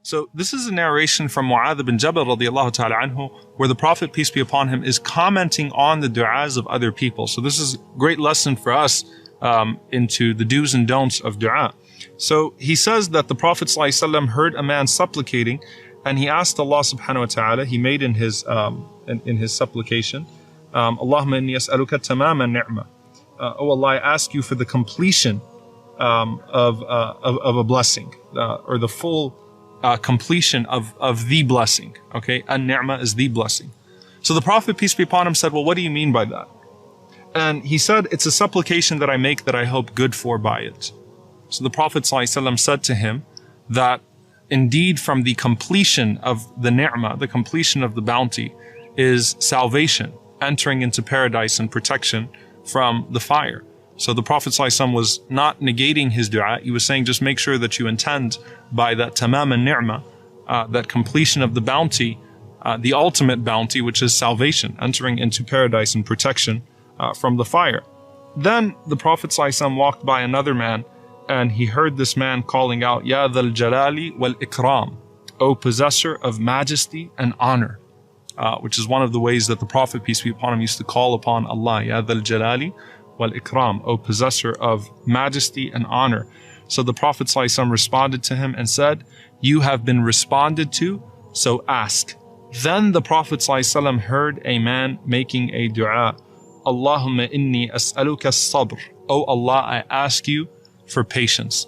So this is a narration from Mu'adh bin Jabal radiallahu ta'ala anhu, where the Prophet, peace be upon him, is commenting on the du'as of other people. So this is a great lesson for us into the do's and don'ts of du'a. So he says that the Prophet ﷺ heard a man supplicating, and he asked Allah subhanahu wa ta'ala, he made in his supplication, Allahumma inni as'aluka tamama ni'ma. Oh Allah, I ask you for the completion of a blessing, or the full completion of the blessing. Okay, an-ni'ma is the blessing. So the Prophet, peace be upon him, said, well, what do you mean by that? And he said, it's a supplication that I make that I hope good for by it. So the Prophet ﷺ said to him that indeed from the completion of the ni'mah, the completion of the bounty, is salvation, entering into paradise and protection from the fire. So the Prophet ﷺ was not negating his dua. He was saying, just make sure that you intend by that tamam an-ni'mah, that completion of the bounty, the ultimate bounty, which is salvation, entering into paradise and protection from the fire. Then the Prophet ﷺ walked by another man, and he heard this man calling out, Ya dhal jalali wal ikram, O possessor of majesty and honor, which is one of the ways that the Prophet, peace be upon him, used to call upon Allah, Ya dhal jalali wal ikram, O possessor of majesty and honor. So the Prophet ﷺ responded to him and said, you have been responded to, so ask. Then the Prophet ﷺ heard a man making a dua, Allahumma inni as'aluka as-sabr. O Allah, I ask you for patience.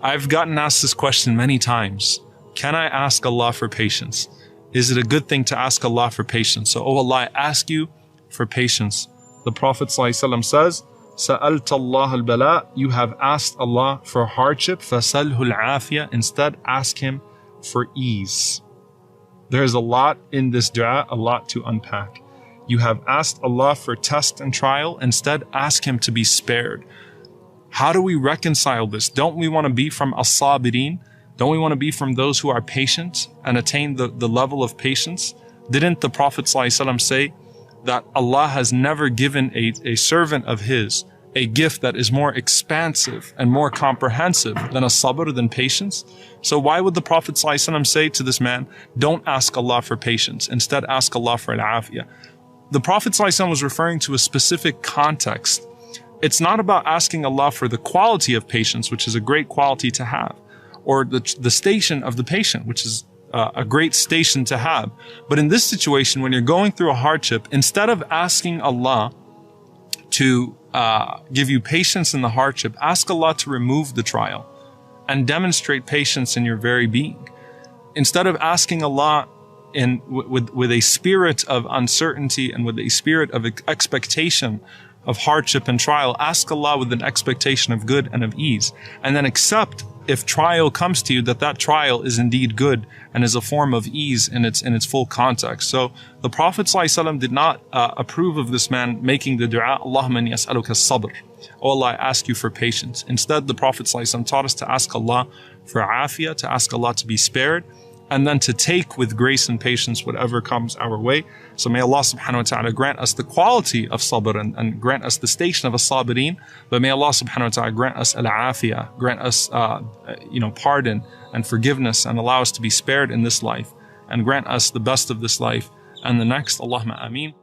I've gotten asked this question many times. Can I ask Allah for patience? Is it a good thing to ask Allah for patience? So, oh Allah, I ask you for patience. The Prophet ﷺ says, Sa'alta Allah al-bala, you have asked Allah for hardship, fasalhu al-afiyah, instead ask Him for ease. There's a lot in this dua, a lot to unpack. You have asked Allah for test and trial, instead ask Him to be spared. How do we reconcile this? Don't we want to be from as-sabirin? Don't we want to be from those who are patient and attain the level of patience? Didn't the Prophet ﷺ say that Allah has never given a servant of His a gift that is more expansive and more comprehensive than a sabr, than patience? So why would the Prophet ﷺ say to this man, don't ask Allah for patience, instead ask Allah for al-afiyah? The Prophet ﷺ was referring to a specific context. It's not about asking Allah for the quality of patience, which is a great quality to have, or the station of the patient, which is a great station to have. But in this situation, when you're going through a hardship, instead of asking Allah to give you patience in the hardship, ask Allah to remove the trial and demonstrate patience in your very being. Instead of asking Allah with a spirit of uncertainty and with a spirit of expectation of hardship and trial, ask Allah with an expectation of good and of ease, and then accept, if trial comes to you, that trial is indeed good and is a form of ease in its full context. So the Prophet ﷺ did not approve of this man making the dua, Allahumma inni as'aluka as-sabr. Oh Allah, I ask you for patience. Instead, the Prophet ﷺ taught us to ask Allah for afiyah, to ask Allah to be spared, and then to take with grace and patience whatever comes our way. So may Allah subhanahu wa ta'ala grant us the quality of sabr and grant us the station of as-sabirin, but may Allah subhanahu wa ta'ala grant us al-afiyah, grant us pardon and forgiveness, and allow us to be spared in this life, and grant us the best of this life and the next. Allahumma ameen.